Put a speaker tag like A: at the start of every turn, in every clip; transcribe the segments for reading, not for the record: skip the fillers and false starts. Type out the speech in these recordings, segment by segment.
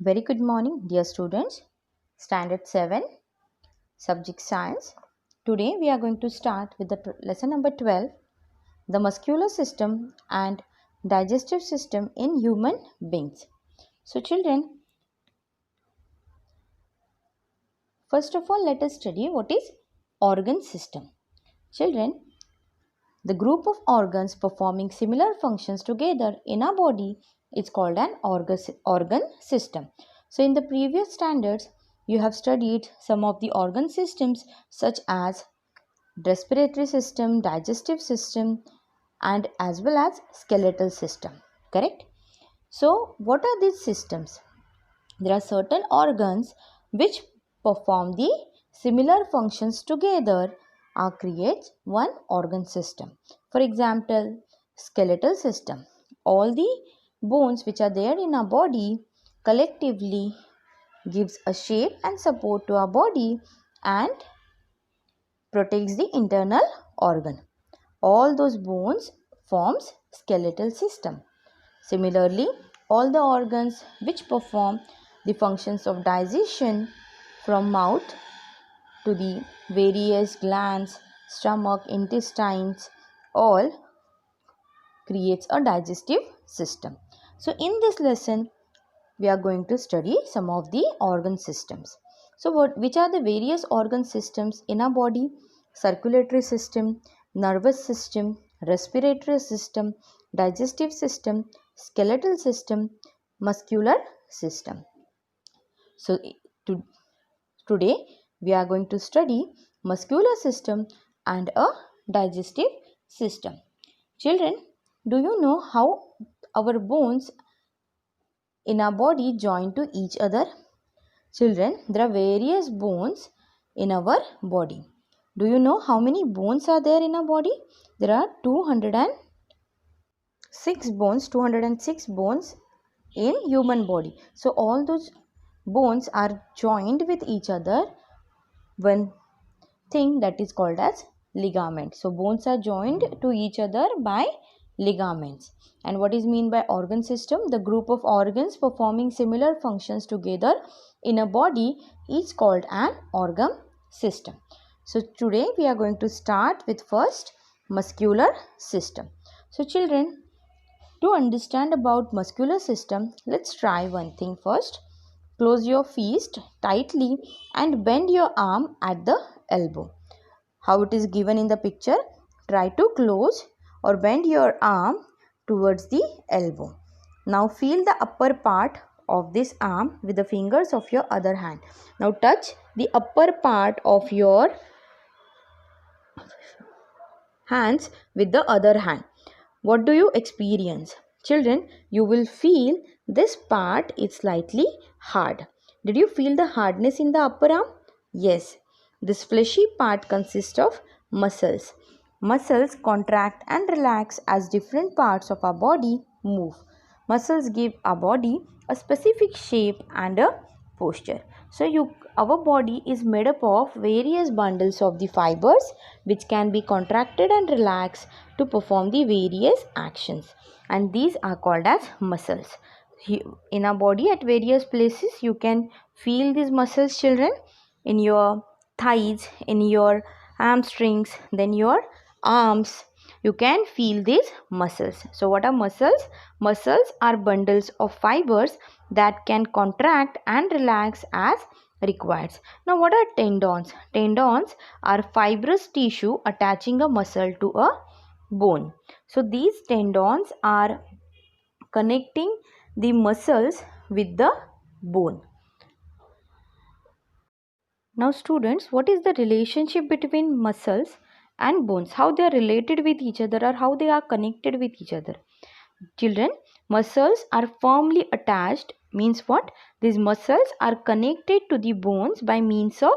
A: Very good morning, dear students. Standard 7, Subject Science. Today we are going to start with the lesson number 12, the muscular system and digestive system in human beings. So children, first of all let us study what is organ system. Children, the group of organs performing similar functions together in our body is called an organ system. So in the previous standards, you have studied some of the organ systems such as respiratory system, digestive system, and as well as skeletal system. Correct? So what are these systems? There are certain organs which perform the similar functions together creates one organ system. For example, skeletal system. All the bones which are there in our body collectively gives a shape and support to our body and protects the internal organ. All those bones forms skeletal system. Similarly, all the organs which perform the functions of digestion from mouth to the various glands, stomach, intestines, all creates a digestive system. So in this lesson, we are going to study some of the organ systems. So which are the various organ systems in our body? Circulatory system, nervous system, respiratory system, digestive system, skeletal system, muscular system. So today we are going to study muscular system and a digestive system. Children, do you know how our bones in our body join to each other? Children, there are various bones in our body. Do you know how many bones are there in our body? There are 206 bones in human body. So all those bones are joined with each other, one thing that is called as ligament. So bones are joined to each other by ligaments. And what is mean by organ system? The group of organs performing similar functions together in a body is called an organ system. So today we are going to start with first muscular system. So children, to understand about muscular system, let's try one thing first. Close your fist tightly and bend your arm at the elbow. How it is given in the picture? Try to close or bend your arm towards the elbow. Now feel the upper part of this arm with the fingers of your other hand. Now touch the upper part of your hands with the other hand. What do you experience? Children, you will feel this part is slightly hard. Did you feel the hardness in the upper arm? Yes. This fleshy part consists of muscles. Muscles contract and relax as different parts of our body move. Muscles give our body a specific shape and a posture. So our body is made up of various bundles of the fibers which can be contracted and relaxed to perform the various actions, and these are called as muscles. In our body at various places you can feel these muscles, children, in your thighs, in your hamstrings, then your arms. You can feel these muscles. So what are muscles? Muscles are bundles of fibers that can contract and relax as required. Now what are tendons? Tendons are fibrous tissue attaching a muscle to a bone. So these tendons are connecting the muscles with the bone. Now students, what is the relationship between muscles and bones? How they are related with each other or how they are connected with each other? Children, muscles are firmly attached means what? These muscles are connected to the bones by means of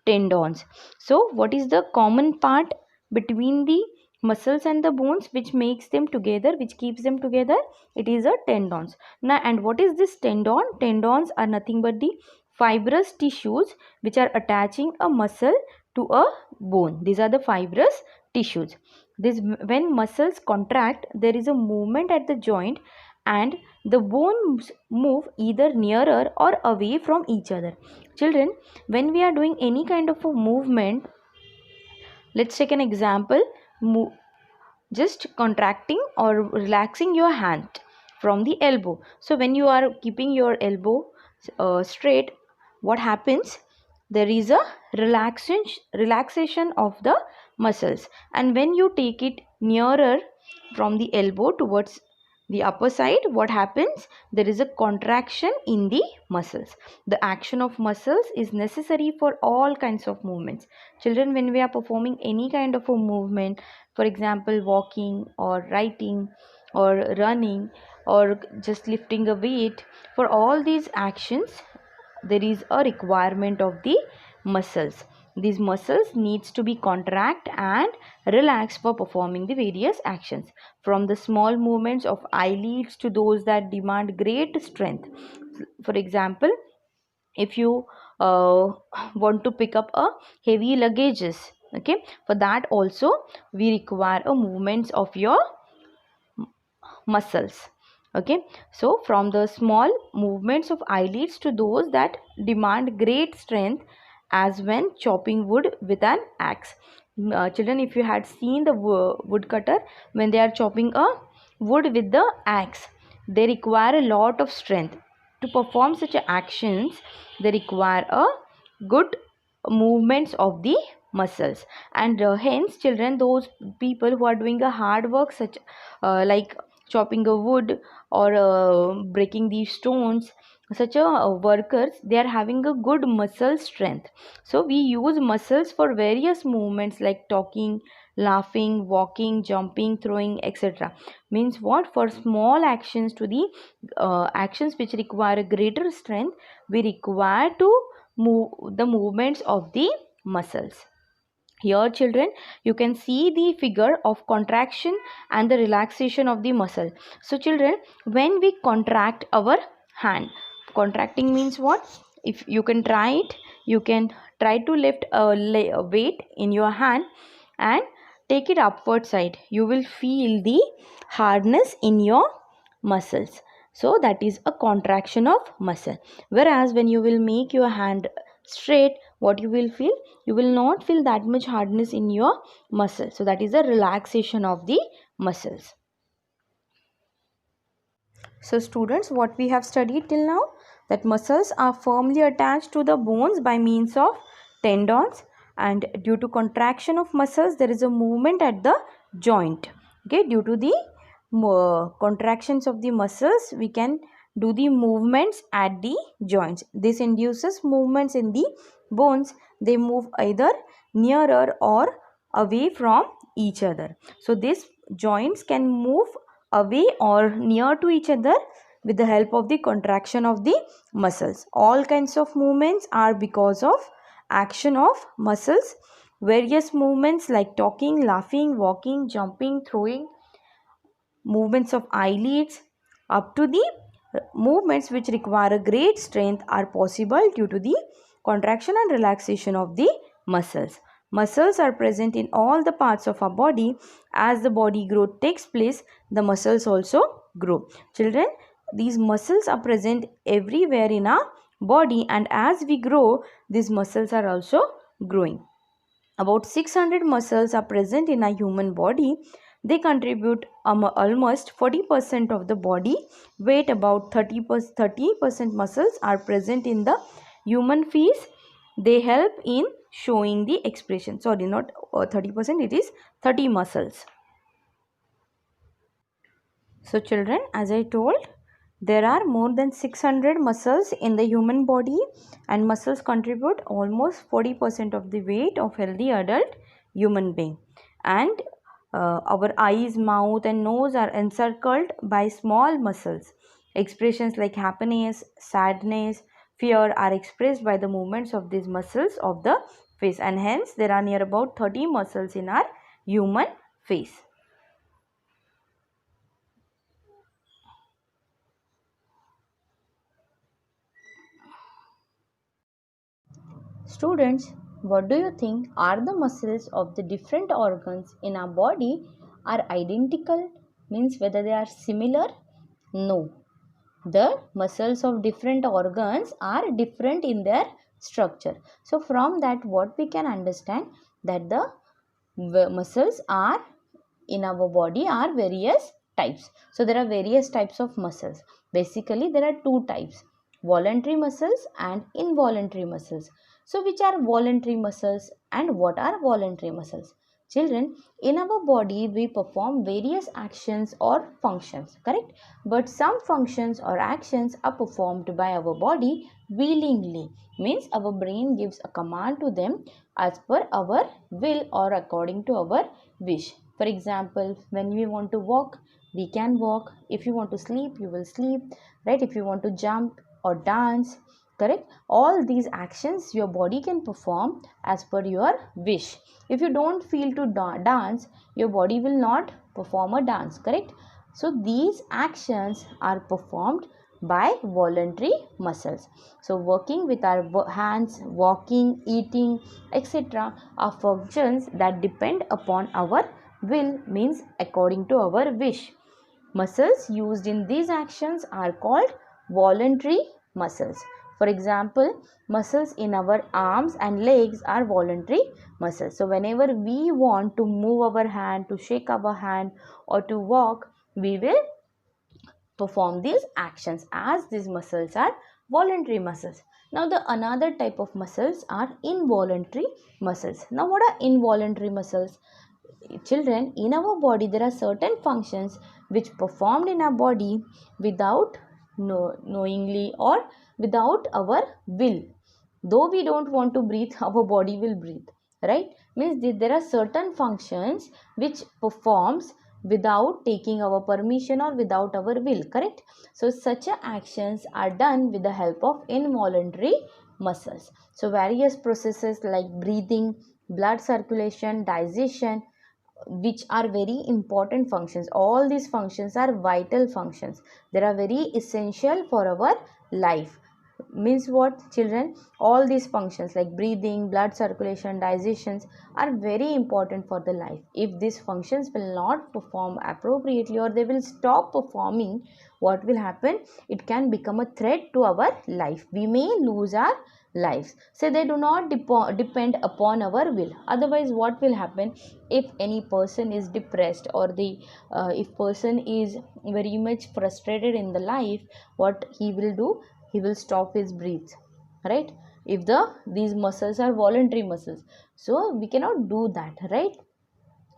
A: tendons. So what is the common part between the muscles and the bones which makes them together, which keeps them together? It is a tendons. Now, and what is this tendon? Tendons are nothing but the fibrous tissues which are attaching a muscle to a bone. These are the fibrous tissues. When muscles contract, there is a movement at the joint and the bones move either nearer or away from each other. Children, when we are doing any kind of a movement, let's take an example. Just contracting or relaxing your hand from the elbow. So when you are keeping your elbow straight, what happens? There is a relaxation of the muscles, and when you take it nearer from the elbow towards the upper side, what happens? There is a contraction in the muscles. The action of muscles is necessary for all kinds of movements. Children, when we are performing any kind of a movement, for example walking or writing or running or just lifting a weight, for all these actions there is a requirement of the muscles. These muscles needs to be contract and relax for performing the various actions, from the small movements of eyelids to those that demand great strength. For example, if you want to pick up a heavy luggages, okay, for that also we require a movements of your muscles. Okay, so from the small movements of eyelids to those that demand great strength, as when chopping wood with an axe. Children, if you had seen the woodcutter, when they are chopping a wood with the axe, they require a lot of strength. To perform such actions, they require a good movements of the muscles, and hence children, those people who are doing a hard work such like chopping a wood or breaking these stones, such a workers, they are having a good muscle strength. So we use muscles for various movements like talking, laughing, walking, jumping, throwing, etc. Means what? For small actions to the actions which require a greater strength, we require to move the movements of the muscles. Here children, you can see the figure of contraction and the relaxation of the muscle. So children, when we contract our hand, contracting means what? If you can try it, you can try to lift a weight in your hand and take it upward side. You will feel the hardness in your muscles. So that is a contraction of muscle. Whereas when you will make your hand straight, what you will feel? You will not feel that much hardness in your muscle. So that is a relaxation of the muscles. So students, what we have studied till now, that muscles are firmly attached to the bones by means of tendons, and due to contraction of muscles there is a movement at the joint. Okay, due to the contractions of the muscles we can do the movements at the joints. This induces movements in the bones. They move either nearer or away from each other. So these joints can move away or near to each other with the help of the contraction of the muscles. All kinds of movements are because of action of muscles. Various movements like talking, laughing, walking, jumping, throwing, movements of eyelids, up to the movements which require a great strength are possible due to the contraction and relaxation of the muscles. Muscles are present in all the parts of our body. As the body growth takes place, the muscles also grow. Children, these muscles are present everywhere in our body, and as we grow, these muscles are also growing. About 600 muscles are present in a human body. They contribute almost 40% of the body weight. About 30% muscles are present in the human face. They help in showing the expression. Sorry, not 30%, it is 30 muscles. So children, as I told, there are more than 600 muscles in the human body, and muscles contribute almost 40% of the weight of healthy adult human being. And our eyes, mouth and nose are encircled by small muscles. Expressions like happiness, sadness, fear are expressed by the movements of these muscles of the face, and hence there are near about 30 muscles in our human face. Students, what do you think? Are the muscles of the different organs in our body are identical? Means whether they are similar No. The muscles of different organs are different in their structure. So from that what we can understand that the muscles are in our body are various types. So there are various types of muscles. Basically there are two types, voluntary muscles and involuntary muscles. So which are voluntary muscles and what are voluntary muscles? Children, in our body we perform various actions or functions, correct? But some functions or actions are performed by our body willingly, means our brain gives a command to them as per our will or according to our wish. For example, when we want to walk, we can walk. If you want to sleep, you will sleep, right? If you want to jump or dance, correct? All these actions your body can perform as per your wish. If you don't feel to dance, your body will not perform a dance, correct? So these actions are performed by voluntary muscles. So working with our hands, walking, eating, etc. are functions that depend upon our will, means according to our wish. Muscles used in these actions are called voluntary muscles. For example, muscles in our arms and legs are voluntary muscles. So whenever we want to move our hand, to shake our hand or to walk, we will perform these actions as these muscles are voluntary muscles. Now the another type of muscles are involuntary muscles. Now what are involuntary muscles? Children, in our body there are certain functions which performed in our body without knowingly or without our will. Though we don't want to breathe, our body will breathe, right? Means there are certain functions which performs without taking our permission or without our will, correct? So such actions are done with the help of involuntary muscles. So various processes like breathing, blood circulation, digestion, which are very important functions, all these functions are vital functions, they are very essential for our life. Means what, children? All these functions like breathing, blood circulation, digestions are very important for the life. If these functions will not perform appropriately or they will stop performing, what will happen? It can become a threat to our life, we may lose our lives. So they do not depend upon our will. Otherwise what will happen? If any person is depressed or the if person is very much frustrated in the life, what he will do? He will stop his breath, right? If these muscles are voluntary muscles, so we cannot do that, right?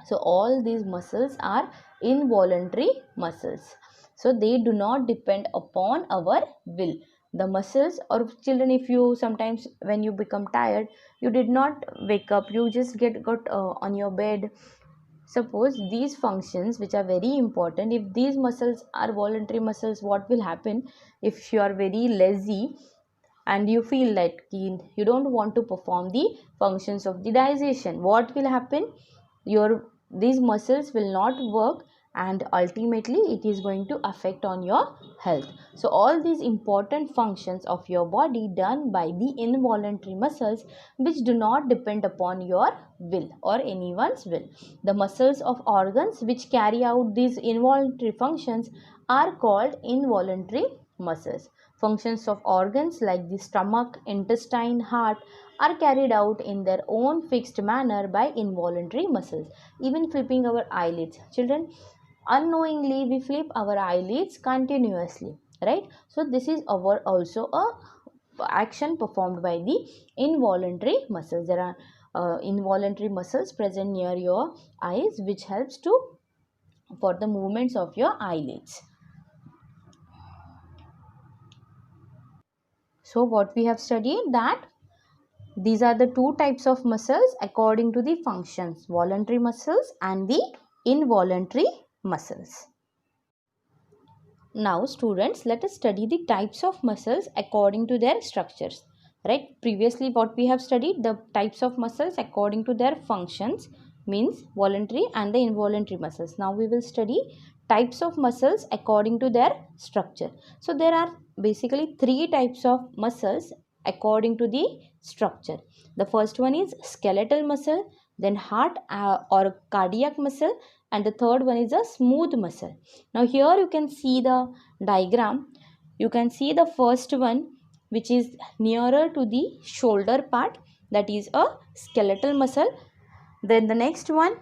A: So all these muscles are involuntary muscles, so they do not depend upon our will. The muscles, or children, if you sometimes when you become tired, you did not wake up, you just got on your bed. Suppose these functions which are very important, if these muscles are voluntary muscles, what will happen? If you are very lazy and you feel like you don't want to perform the functions of the digestion, what will happen? Your these muscles will not work and ultimately it is going to affect on your health. So all these important functions of your body done by the involuntary muscles which do not depend upon your will or anyone's will. The muscles of organs which carry out these involuntary functions are called involuntary muscles. Functions of organs like the stomach, intestine, heart are carried out in their own fixed manner by involuntary muscles. Even flipping our eyelids. Children, unknowingly we flip our eyelids continuously, right? So this is our also a action performed by the involuntary muscles. There are involuntary muscles present near your eyes which helps to for the movements of your eyelids. So what we have studied that these are the two types of muscles according to the functions, voluntary muscles and the involuntary muscles. Now students, let us study the types of muscles according to their structures. Right? Previously what we have studied, the types of muscles according to their functions, means voluntary and the involuntary muscles. Now we will study types of muscles according to their structure. So there are basically three types of muscles according to the structure. The first one is skeletal muscle, then heart or cardiac muscle, and the third one is a smooth muscle. Now here you can see the diagram. You can see the first one, which is nearer to the shoulder part, that is a skeletal muscle. Then the next one,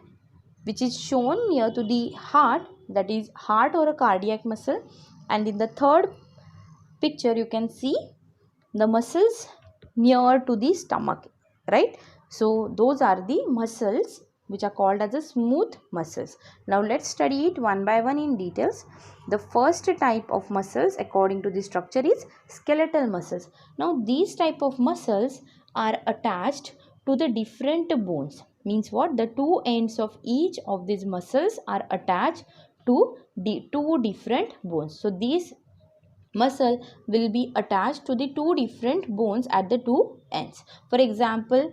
A: which is shown near to the heart, that is heart or a cardiac muscle. And in the third picture you can see the muscles near to the stomach, right? So those are the muscles which are called as the smooth muscles. Now let's study it one by one in details. The first type of muscles according to the structure is skeletal muscles. Now these type of muscles are attached to the different bones. Means what? The two ends of each of these muscles are attached to the two different bones. So these muscle will be attached to the two different bones at the two ends. For example,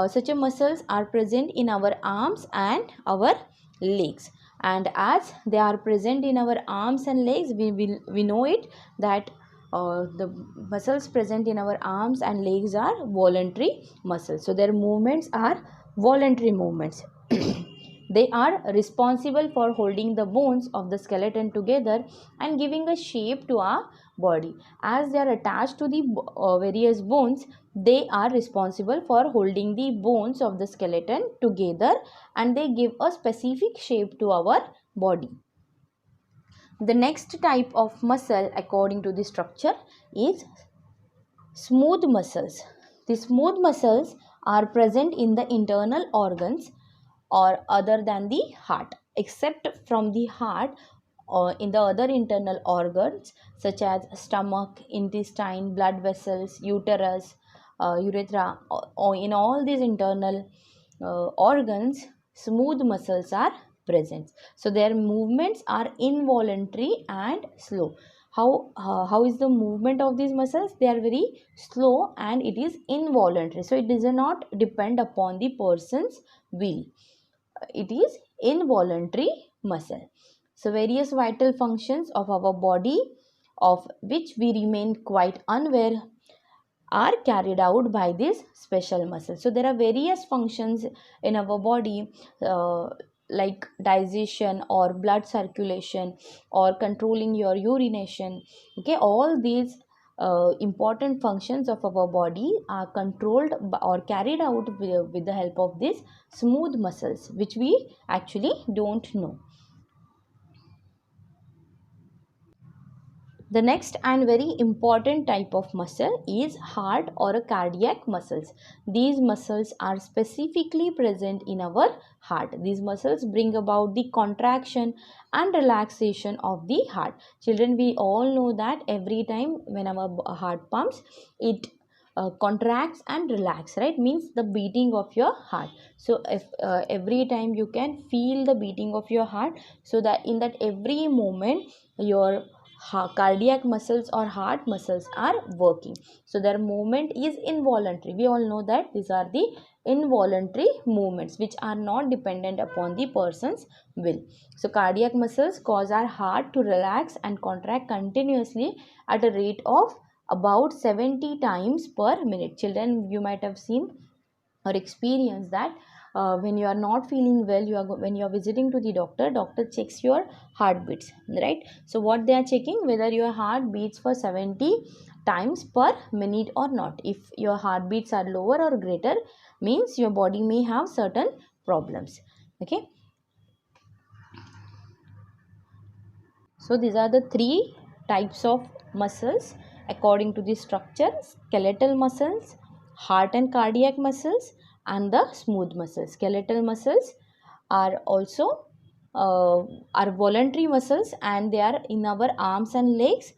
A: such a muscles are present in our arms and our legs, and as they are present in our arms and legs, we know it that the muscles present in our arms and legs are voluntary muscles. So their movements are voluntary movements. They are responsible for holding the bones of the skeleton together and giving a shape to our body. As they are attached to the various bones, they are responsible for holding the bones of the skeleton together, and they give a specific shape to our body. The next type of muscle according to the structure is smooth muscles. The smooth muscles are present in the internal organs or other than the heart, except from the heart or in the other internal organs such as stomach, intestine, blood vessels, uterus, urethra. Or in all these internal organs, smooth muscles are present. So their movements are involuntary and slow. How is the movement of these muscles? They are very slow and it is involuntary. So it does not depend upon the person's will. It is involuntary muscle. So various vital functions of our body, of which we remain quite unaware, are carried out by this special muscle. So there are various functions in our body, like digestion or blood circulation or controlling your urination. Okay, all these important functions of our body are controlled or carried out with the help of these smooth muscles, which we actually don't know. The next and very important type of muscle is heart or a cardiac muscles. These muscles are specifically present in our heart. These muscles bring about the contraction and relaxation of the heart. Children, we all know that every time when our heart pumps, it contracts and relax, right? Means the beating of your heart. So if every time you can feel the beating of your heart, so that in that every moment your cardiac muscles or heart muscles are working. So their movement is involuntary. We all know that these are the involuntary movements which are not dependent upon the person's will. So cardiac muscles cause our heart to relax and contract continuously at a rate of about 70 times per minute. Children, you might have seen or experienced that when you are not feeling well, when you are visiting to the doctor checks your heartbeats, right? So what they are checking, whether your heart beats for 70 times per minute or not. If your heartbeats are lower or greater, means your body may have certain problems. Okay, so these are the three types of muscles according to the structure: skeletal muscles, heart and cardiac muscles, and the smooth muscles. Skeletal muscles are also are voluntary muscles, and they are in our arms and legs.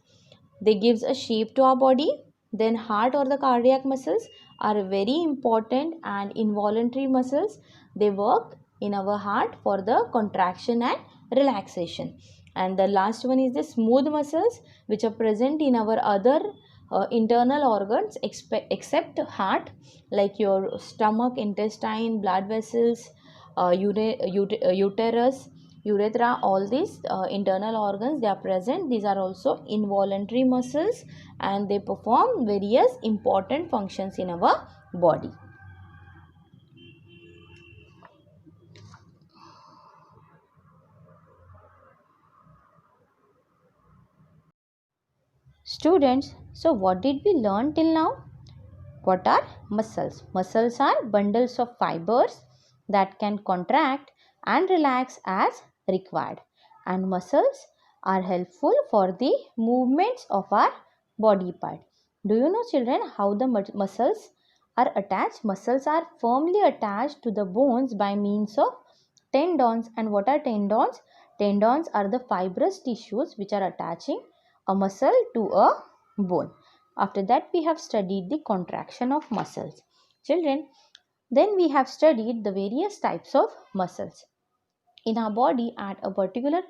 A: They gives a shape to our body. Then heart or the cardiac muscles are very important and involuntary muscles. They work in our heart for the contraction and relaxation. And the last one is the smooth muscles, which are present in our other internal organs except heart, like your stomach, intestine, blood vessels, uterus, urethra. All these internal organs, they are present. These are also involuntary muscles, and they perform various important functions in our body. Students, so what did we learn till now? What are muscles? Muscles are bundles of fibers that can contract and relax as required. And muscles are helpful for the movements of our body part. Do you know, children, how the muscles are attached? Muscles are firmly attached to the bones by means of tendons. And what are tendons? Tendons are the fibrous tissues which are attaching a muscle to a bone. After that, we have studied the contraction of muscles. Children, then we have studied the various types of muscles. In our body, at a particular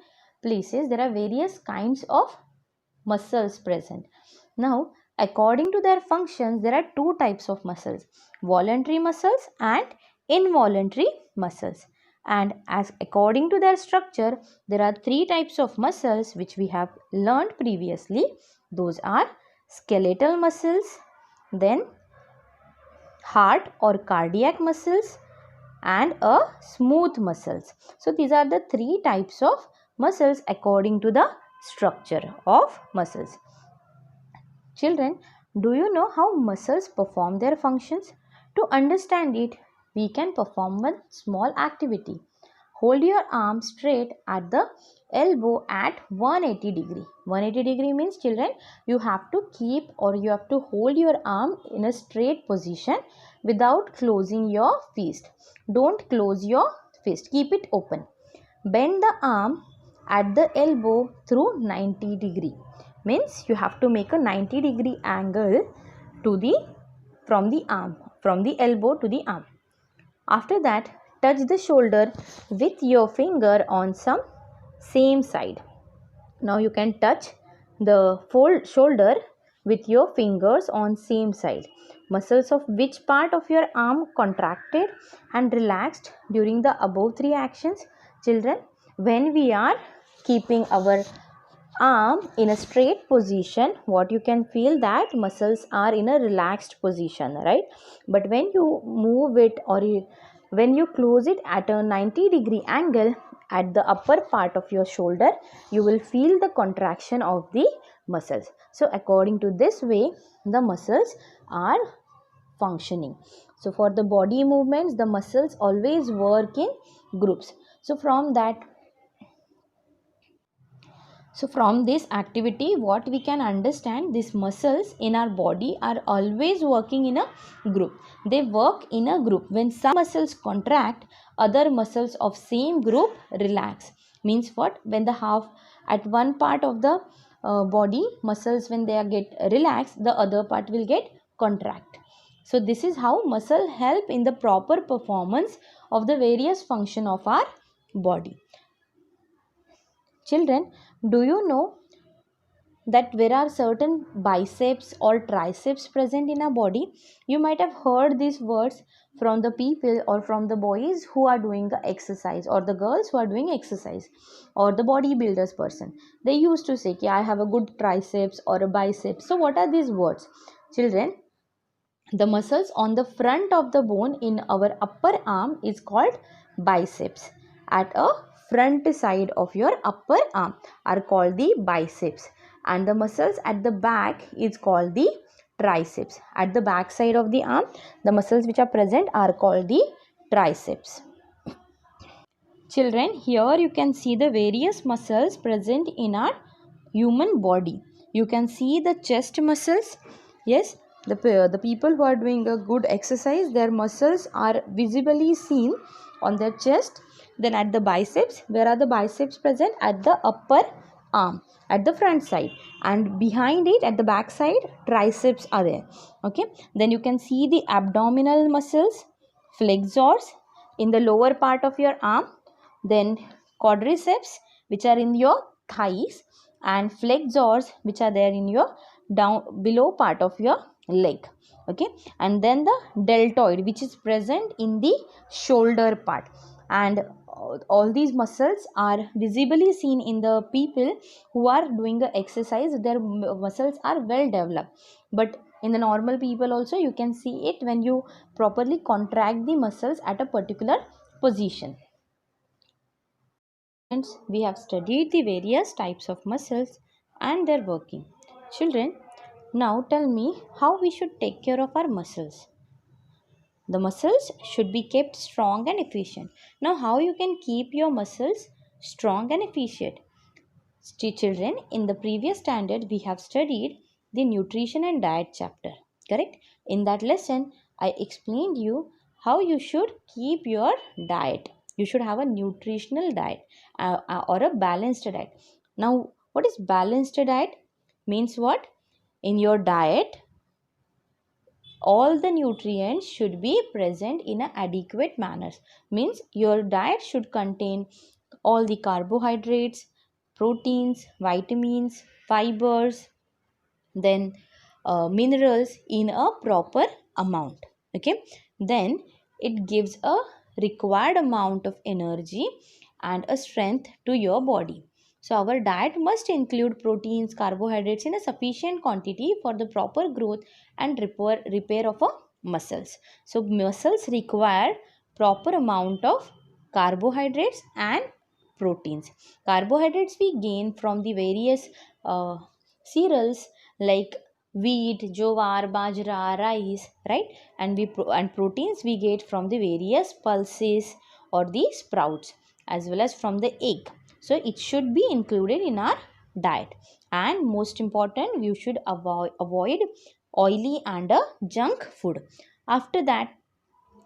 A: places, there are various kinds of muscles present. Now, according to their functions, there are two types of muscles: voluntary muscles and involuntary muscles. And as according to their structure, there are three types of muscles which we have learned previously. Those are skeletal muscles, then heart or cardiac muscles, and a smooth muscles. So these are the three types of muscles according to the structure of muscles. Children, do you know how muscles perform their functions? To understand it, we can perform one small activity. Hold your arm straight at the elbow at 180 degree. 180 degree means, children, you have to keep or you have to hold your arm in a straight position without closing your fist. Don't close your fist. Keep it open. Bend the arm at the elbow through 90 degree. Means you have to make a 90 degree angle to the from the arm, from the elbow to the arm. After that, touch the shoulder with your finger on some same side. Now you can touch the shoulder with your fingers on same side. Muscles of which part of your arm contracted and relaxed during the above three actions? Children, when we are keeping our arm in a straight position, what you can feel that muscles are in a relaxed position, right? But when you move it or when you close it at a 90 degree angle at the upper part of your shoulder, you will feel the contraction of the muscles. So according to this way, the muscles are functioning. So for the body movements, the muscles always work in groups. So from this activity, what we can understand, these muscles in our body are always working in a group. They work in a group. When some muscles contract, other muscles of same group relax. Means what? When the half at one part of the body muscles, when they get relaxed, the other part will get contract. So this is how muscle help in the proper performance of the various function of our body. Children, do you know that there are certain biceps or triceps present in our body? You might have heard these words from the people or from the boys who are doing the exercise, or the girls who are doing exercise, or the bodybuilders person. They used to say, I have a good triceps or a biceps. So what are these words? Children, the muscles on the front of the bone in our upper arm is called biceps. At a front side of your upper arm are called the biceps, and the muscles at the back is called the triceps. At the back side of the arm, the muscles which are present are called the triceps. Children, here you can see the various muscles present in our human body. You can see the chest muscles. Yes, the people who are doing a good exercise, their muscles are visibly seen on their chest. Then at the biceps, where are the biceps present? At the upper arm, at the front side, and behind it at the back side, triceps are there. Okay, then you can see the abdominal muscles, flexors in the lower part of your arm, then quadriceps which are in your thighs, and flexors which are there in your down below part of your leg. Okay, and then the deltoid which is present in the shoulder part. And all these muscles are visibly seen in the people who are doing the exercise. Their muscles are well developed, but in the normal people also you can see it when you properly contract the muscles at a particular position. We have studied the various types of muscles and their working. Children, now tell me how we should take care of our muscles. The muscles should be kept strong and efficient. Now, how you can keep your muscles strong and efficient? Children, in the previous standard, we have studied the nutrition and diet chapter. Correct? In that lesson, I explained you how you should keep your diet. You should have a nutritional diet or a balanced diet. Now, what is balanced diet? Means what? In your diet, all the nutrients should be present in an adequate manner. Means your diet should contain all the carbohydrates, proteins, vitamins, fibers, then minerals in a proper amount. Okay, then it gives a required amount of energy and a strength to your body. So our diet must include proteins, carbohydrates in a sufficient quantity for the proper growth and repair of our muscles. So muscles require proper amount of carbohydrates and proteins. Carbohydrates we gain from the various cereals like wheat, jowar, bajra, rice, right? And proteins we get from the various pulses or the sprouts as well as from the egg. So it should be included in our diet. And most important, we should avoid oily and junk food. After that,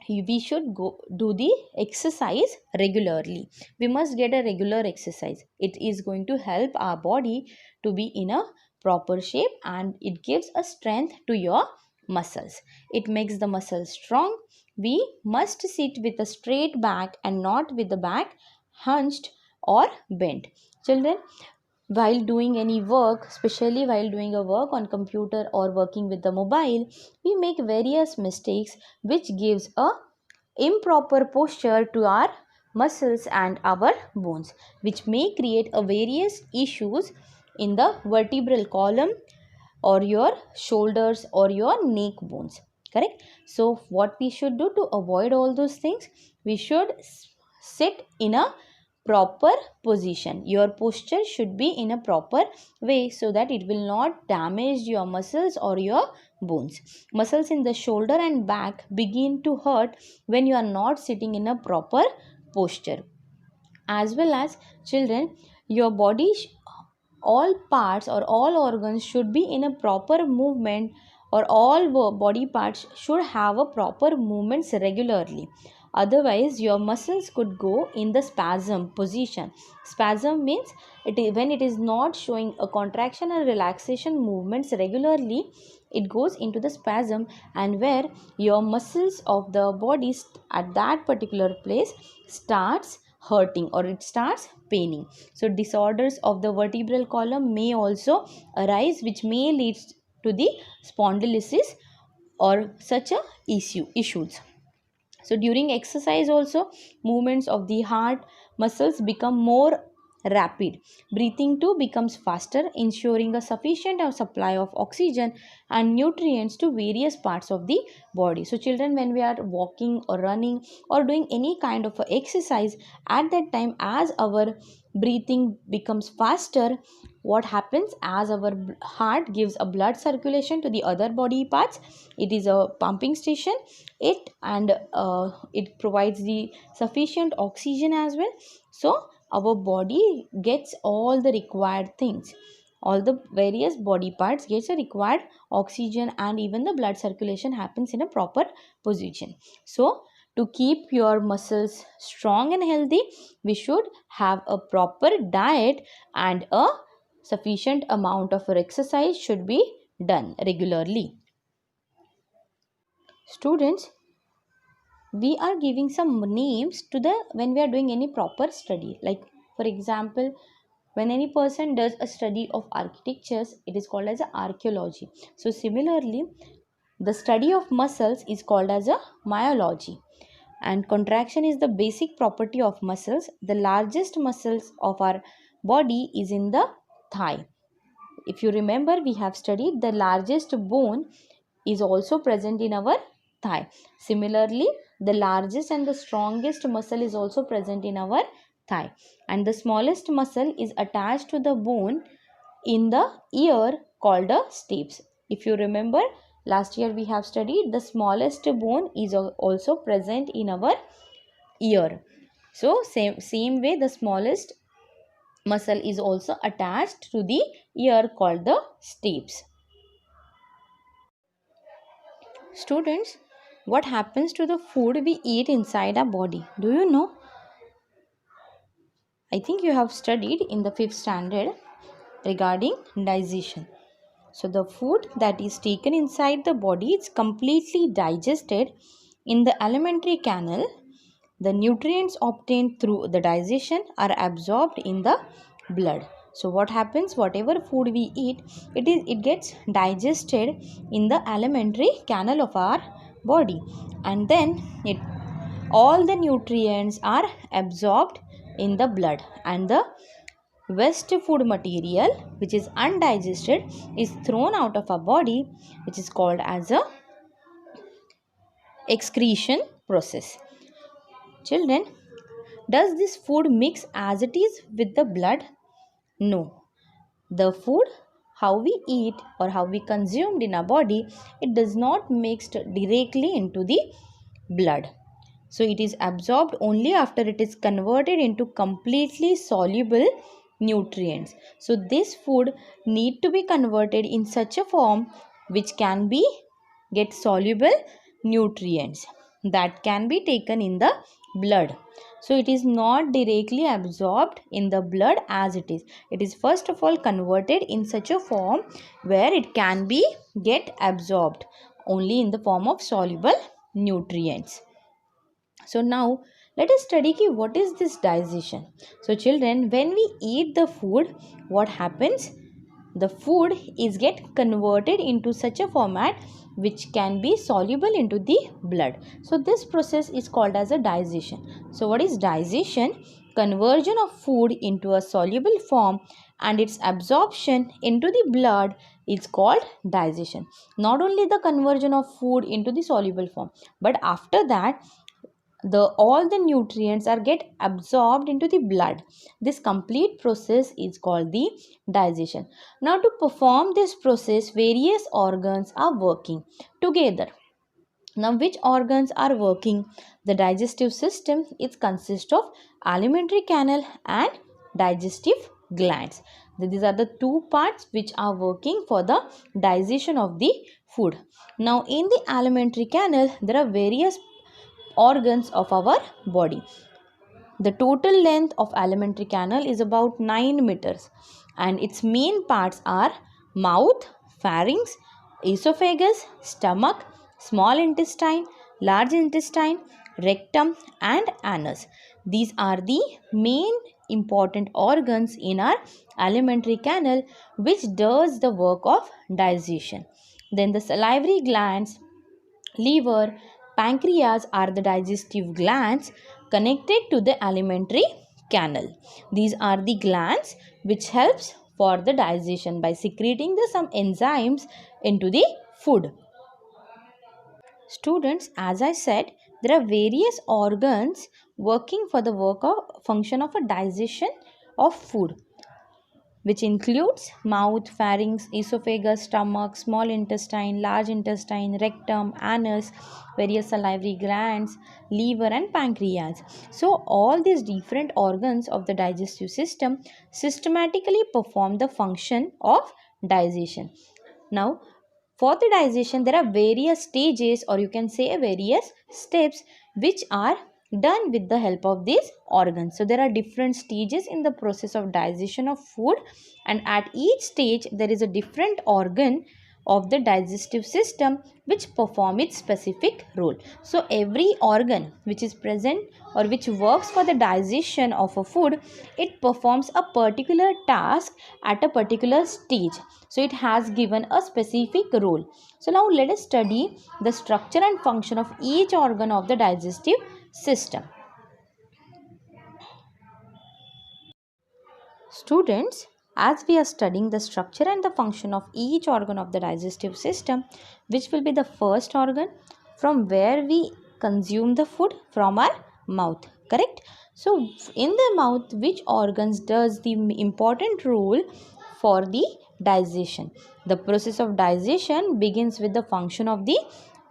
A: we should go do the exercise regularly. We must get a regular exercise. It is going to help our body to be in a proper shape, and it gives a strength to your muscles. It makes the muscles strong. We must sit with a straight back and not with the back hunched or bent. Children, while doing any work, especially while doing a work on computer or working with the mobile, we make various mistakes which gives a improper posture to our muscles and our bones, which may create a various issues in the vertebral column or your shoulders or your neck bones. Correct? So what we should do to avoid all those things? We should sit in a proper position. Your posture should be in a proper way so that it will not damage your muscles or your bones. Muscles in the shoulder and back begin to hurt when you are not sitting in a proper posture. As well as, children, your body all parts or all organs should be in a proper movement, or all body parts should have a proper movements regularly. Otherwise your muscles could go in the spasm position. Spasm means when it is not showing a contraction and relaxation movements regularly, it goes into the spasm, and where your muscles of the body at that particular place starts hurting or it starts paining. So disorders of the vertebral column may also arise, which may lead to the spondylosis or such a issues. So during exercise also, movements of the heart muscles become more rapid. Breathing too becomes faster, ensuring a sufficient supply of oxygen and nutrients to various parts of the body. So children, when we are walking or running or doing any kind of exercise, at that time as our breathing becomes faster, what happens? As our heart gives a blood circulation to the other body parts, it is a pumping station, it provides the sufficient oxygen as well. So our body gets all the required things. All the various body parts gets a required oxygen, and even the blood circulation happens in a proper position. So to keep your muscles strong and healthy, we should have a proper diet, and a sufficient amount of exercise should be done regularly. Students, we are giving some names to the when we are doing any proper study. Like for example, when any person does a study of architectures, it is called as a archaeology. So similarly, the study of muscles is called as a myology. And contraction is the basic property of muscles. The largest muscles of our body is in the thigh. If you remember, we have studied the largest bone is also present in our thigh. Similarly, the largest and the strongest muscle is also present in our thigh. And the smallest muscle is attached to the bone in the ear called the stapes. If you remember, last year we have studied the smallest bone is also present in our ear. So same way the smallest muscle is also attached to the ear called the stapes. Students, what happens to the food we eat inside our body? Do you know? I think you have studied in the 5th standard regarding digestion. So the food that is taken inside the body is completely digested in the alimentary canal. The nutrients obtained through the digestion are absorbed in the blood. So what happens, whatever food we eat, it gets digested in the alimentary canal of our body, and then all the nutrients are absorbed in the blood, and the waste food material which is undigested is thrown out of our body, which is called as a excretion process. Children, does this food mix as it is with the blood? No. The food, how we eat or how we consumed in our body, it does not mix directly into the blood. So it is absorbed only after it is converted into completely soluble nutrients. So this food need to be converted in such a form which can be get soluble nutrients that can be taken in the blood. So it is not directly absorbed in the blood as it is. It is first of all converted in such a form where it can be get absorbed only in the form of soluble nutrients. So now let us study what is this digestion. So children, when we eat the food, what happens? The food is get converted into such a format which can be soluble into the blood. So this process is called as a digestion. So what is digestion? Conversion of food into a soluble form and its absorption into the blood is called digestion. Not only the conversion of food into the soluble form, but after that all the nutrients are get absorbed into the blood. This complete process is called the digestion. Now to perform this process, various organs are working together. Now which organs are working? The digestive system, it consists of alimentary canal and digestive glands. These are the two parts which are working for the digestion of the food. Now in the alimentary canal, there are various organs of our body. The total length of alimentary canal is about 9 meters and its main parts are mouth, pharynx, esophagus, stomach, small intestine, large intestine, rectum and anus. These are the main important organs in our alimentary canal which does the work of digestion. Then the salivary glands, liver, pancreas are the digestive glands connected to the alimentary canal. These are the glands which helps for the digestion by secreting some enzymes into the food. Students, as I said, there are various organs working for the function of a digestion of food, which includes mouth, pharynx, esophagus, stomach, small intestine, large intestine, rectum, anus, various salivary glands, liver and pancreas. So all these different organs of the digestive system systematically perform the function of digestion. Now for the digestion, there are various stages, or you can say various steps which are done with the help of these organs. So there are different stages in the process of digestion of food, and at each stage there is a different organ of the digestive system which perform its specific role. So every organ which is present or which works for the digestion of a food, it performs a particular task at a particular stage. So it has given a specific role. So now let us study the structure and function of each organ of the digestive system. Students, as we are studying the structure and the function of each organ of the digestive system, which will be the first organ from where we consume the food? From our mouth, correct? So in the mouth, which organs does the important role for the digestion. The process of digestion begins with the function of the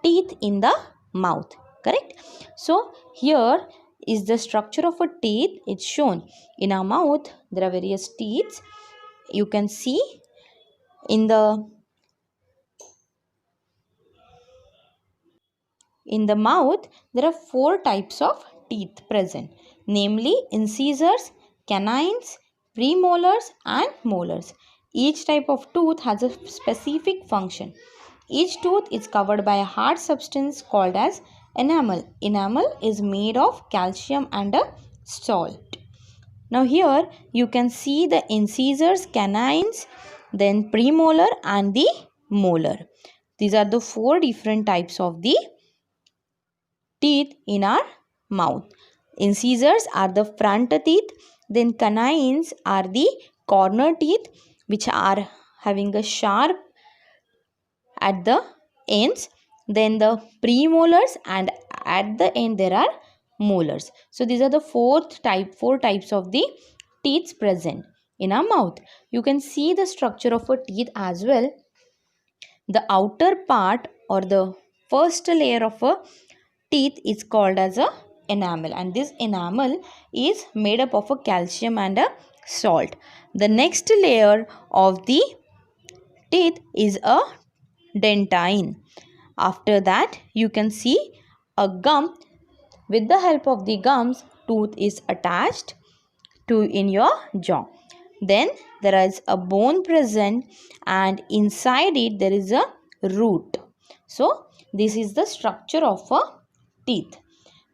A: teeth in the mouth. Correct? So here is the structure of a teeth. It's shown in our mouth. There are various teeth. You can see in the mouth there are four types of teeth present, namely incisors, canines, premolars and molars. Each type of tooth has a specific function. Each tooth is covered by a hard substance called as enamel. Enamel is made of calcium and a salt. Now here you can see the incisors, canines, then premolar and the molar. These are the four different types of the teeth in our mouth. Incisors are the front teeth, then canines are the corner teeth which are having a sharp at the ends, then the premolars, and at the end there are molars. So these are the four types of the teeth present in our mouth. You can see the structure of a teeth as well. The outer part or the first layer of a teeth is called as a enamel, and this enamel is made up of a calcium and a salt. The next layer of the teeth is a dentine. After that you can see a gum. With the help of the gums, tooth is attached to in your jaw. Then there is a bone present and inside it there is a root. So this is the structure of a teeth.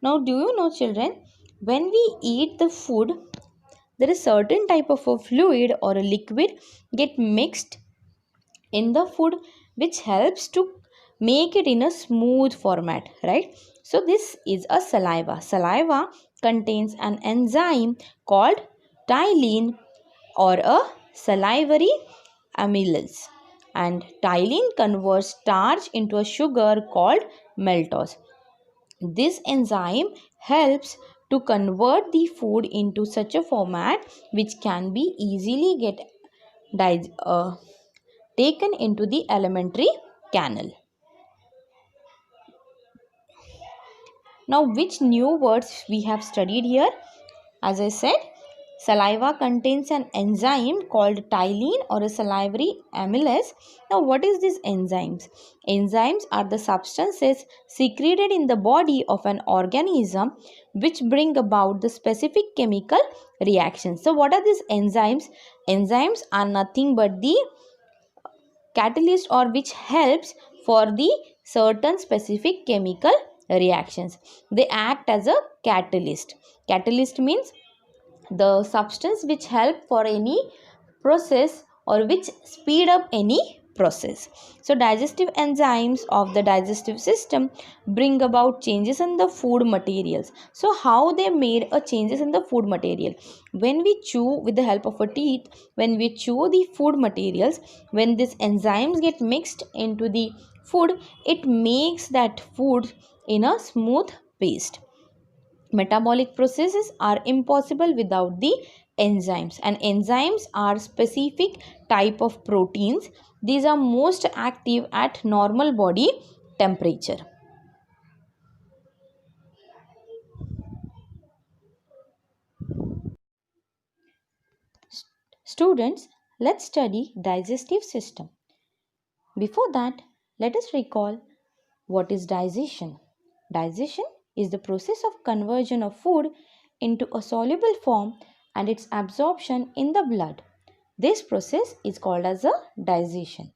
A: Now do you know children, when we eat the food, there is certain type of a fluid or a liquid get mixed in the food which helps to make it in a smooth format, right? So this is a saliva contains an enzyme called ptyalin or a salivary amylase, and ptyalin converts starch into a sugar called maltose. This enzyme helps to convert the food into such a format which can be easily taken into the alimentary canal. Now, which new words we have studied here? As I said, saliva contains an enzyme called ptyalin or a salivary amylase. Now, what is this enzymes? Enzymes are the substances secreted in the body of an organism which bring about the specific chemical reactions. So, what are these enzymes? Enzymes are nothing but the catalyst or which helps for the certain specific chemical reactions. They act as a catalyst. Catalyst means the substance which help for any process or which speed up any process. So digestive enzymes of the digestive system bring about changes in the food materials. So how they made a changes in the food material? When we chew with the help of a teeth, when we chew the food materials, when these enzymes get mixed into the food, it makes that food in a smooth paste. Metabolic processes are impossible without the enzymes, and enzymes are specific type of proteins. These are most active at normal body temperature. Students, let's study digestive system. Before that, let us recall what is digestion. Digestion is the process of conversion of food into a soluble form and its absorption in the blood. This process is called as a digestion.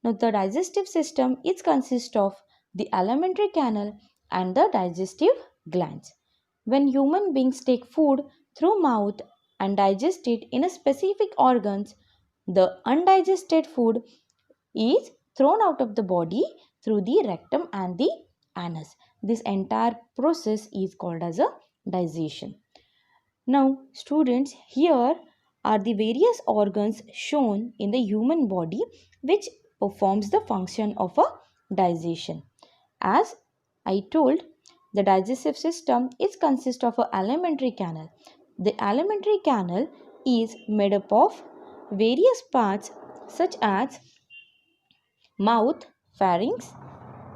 A: Now, the digestive system is consists of the alimentary canal and the digestive glands. When human beings take food through mouth and digest it in a specific organs, the undigested food is thrown out of the body through the rectum and the anus. This entire process is called as a digestion. Now, students, here are the various organs shown in the human body which performs the function of a digestion. As I told, the digestive system is consist of an alimentary canal. The alimentary canal is made up of various parts such as mouth, pharynx,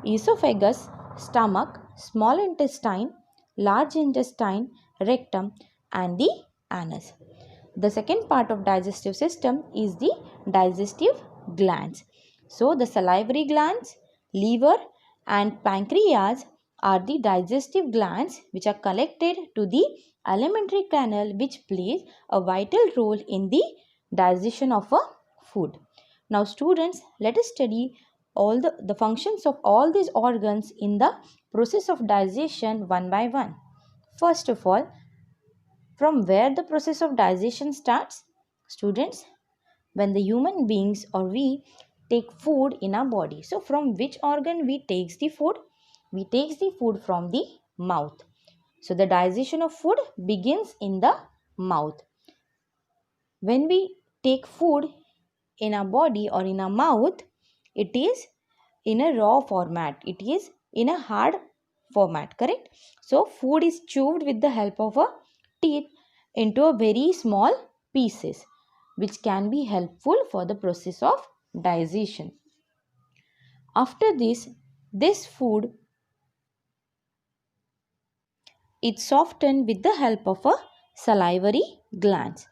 A: esophagus, stomach, small intestine, large intestine, rectum, and the anus. The second part of digestive system is the digestive glands. So the salivary glands, liver, and pancreas are the digestive glands which are connected to the alimentary canal, which plays a vital role in the digestion of a food. Now students, let us study all the functions of all these organs in the process of digestion one by one. First of all, from where the process of digestion starts? Students, when the human beings or we take food in our body. So from which organ we takes the food? We takes the food from the mouth. So the digestion of food begins in the mouth. When we take food in our body or in our mouth, it is in a raw format. It is in a hard format, correct? So food is chewed with the help of a teeth into a very small pieces, which can be helpful for the process of digestion. After this food is softened with the help of a salivary glands.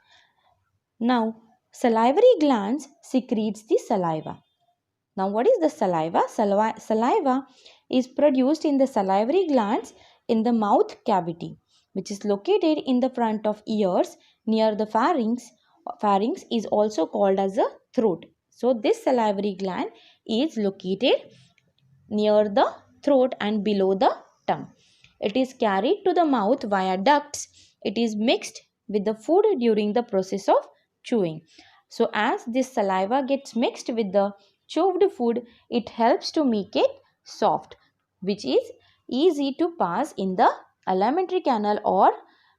A: Now, salivary glands secretes the saliva. Now, what is the saliva? Saliva is produced in the salivary glands in the mouth cavity, which is located in the front of ears near the pharynx. Pharynx is also called as a throat. So, this salivary gland is located near the throat and below the tongue. It is carried to the mouth via ducts. It is mixed with the food during the process of chewing. So as this saliva gets mixed with the chewed food, it helps to make it soft, which is easy to pass in the alimentary canal, or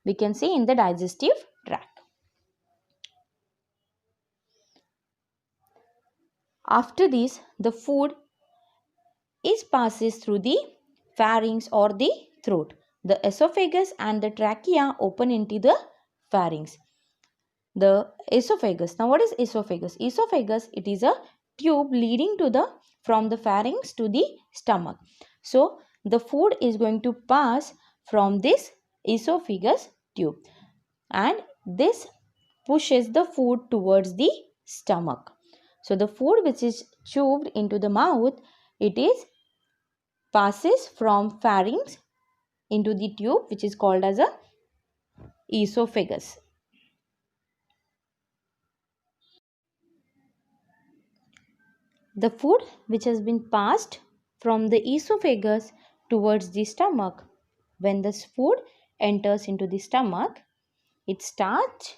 A: we can say in the digestive tract. After this, the food passes through the pharynx or the throat. The esophagus and the trachea open into the pharynx. The esophagus. Now what is esophagus? Esophagus, it is a tube leading to the from the pharynx to the stomach. So the food is going to pass from this esophagus tube, and this pushes the food towards the stomach. So the food which is chewed into the mouth, it is passes from pharynx into the tube, which is called as a esophagus. The food which has been passed from the esophagus towards the stomach, when this food enters into the stomach, it starts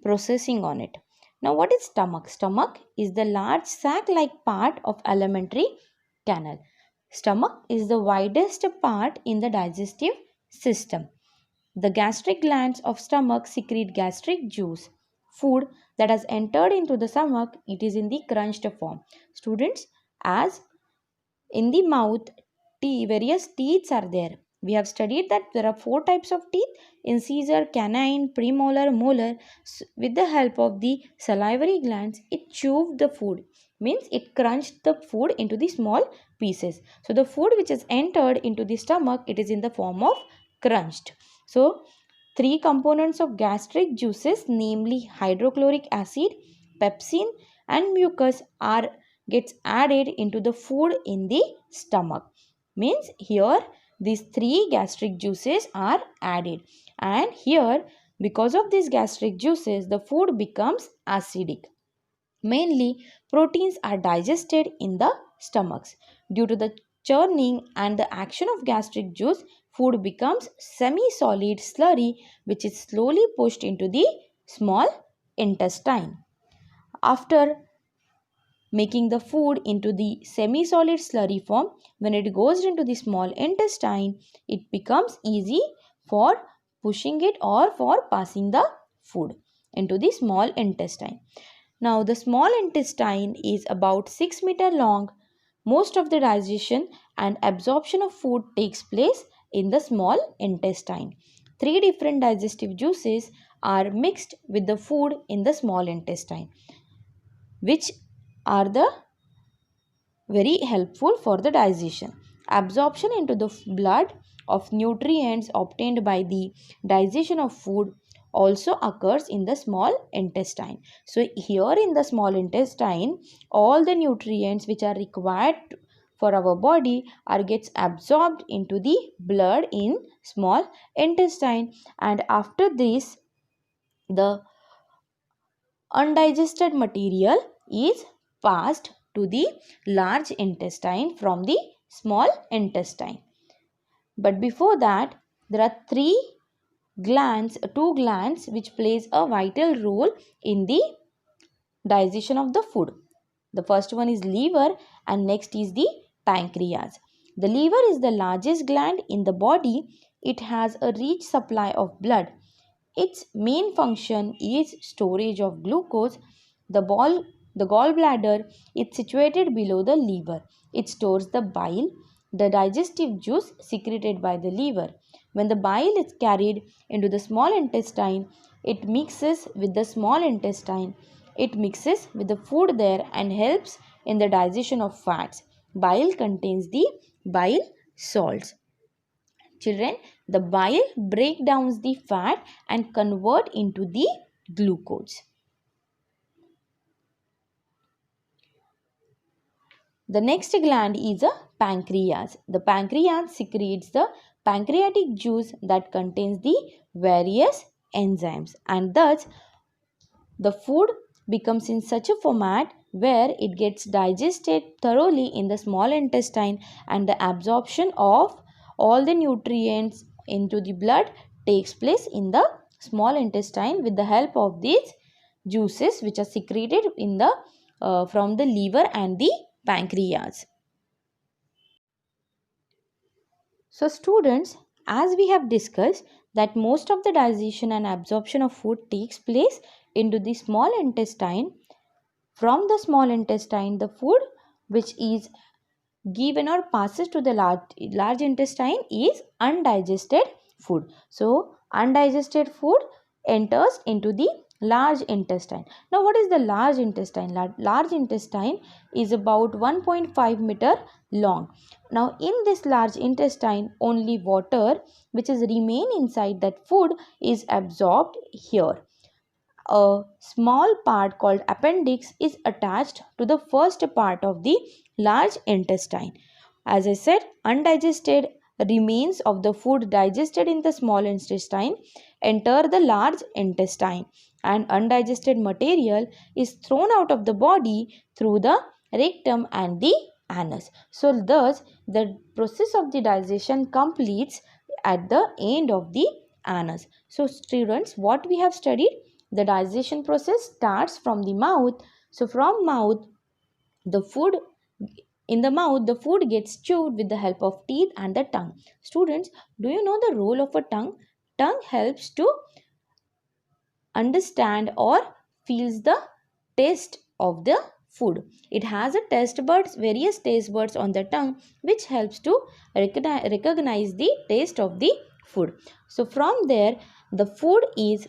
A: processing on it. Now what is stomach? Stomach is the large sac-like part of alimentary canal. Stomach is the widest part in the digestive system. The gastric glands of stomach secrete gastric juice. Food that has entered into the stomach, it is in the crunched form. Students, as in the mouth, various teeth are there. We have studied that there are 4 types of teeth: incisor, canine, premolar, molar. With the help of the salivary glands, it chewed the food. Means it crunched the food into the small pieces. So the food which has entered into the stomach, it is in the form of crunched. So 3 components of gastric juices, namely hydrochloric acid, pepsin, and mucus, are gets added into the food in the stomach. Means here these 3 gastric juices are added, and here because of these gastric juices the food becomes acidic. Mainly proteins are digested in the stomachs. Due to the churning and the action of gastric juice, food becomes semi-solid slurry, which is slowly pushed into the small intestine. After making the food into the semi-solid slurry form, when it goes into the small intestine, it becomes easy for pushing it or for passing the food into the small intestine. Now the small intestine is about 6 meters long. Most of the digestion and absorption of food takes place in the small intestine. 3 different digestive juices are mixed with the food in the small intestine. which are the very helpful for the digestion. Absorption into the blood of nutrients obtained by the digestion of food also occurs in the small intestine. So here in the small intestine, all the nutrients which are required for our body are gets absorbed into the blood in small intestine, and after this the undigested material is passed to the large intestine from the small intestine. But before that, there are two glands which plays a vital role in the digestion of the food. The first one is liver and next is the pancreas. The liver is the largest gland in the body. It has a rich supply of blood. Its main function is storage of glucose. The gallbladder is situated below the liver. It stores the bile, the digestive juice secreted by the liver. When the bile is carried into the small intestine, it mixes with the small intestine. It mixes with the food there and helps in the digestion of fats. Bile contains the bile salts. Children, the bile break down the fat and convert into the glucose. The next gland is a pancreas. The pancreas secretes the pancreatic juice that contains the various enzymes, and thus the food becomes in such a format where it gets digested thoroughly in the small intestine, and the absorption of all the nutrients into the blood takes place in the small intestine with the help of these juices which are secreted in the from the liver and the pancreas. So students, as we have discussed that most of the digestion and absorption of food takes place into the small intestine. From the small intestine, the food which is given or passes to the large intestine is undigested food. So undigested food enters into the large intestine. Now what is the large intestine? Large intestine is about 1.5 meter long. Now in this large intestine, only water which is remain inside that food is absorbed here. A small part called appendix is attached to the first part of the large intestine. As I said, undigested remains of the food digested in the small intestine enter the large intestine, and undigested material is thrown out of the body through the rectum and the anus. So thus the process of the digestion completes at the end of the anus. So students, what we have studied, the digestion process starts from the mouth. So from mouth, the food in the mouth, the food gets chewed with the help of teeth and the tongue. Students, do you know the role of a tongue? Tongue helps to understand or feels the taste of the food. It has a taste buds, various taste buds on the tongue, which helps to recognize the taste of the food. So from there, the food is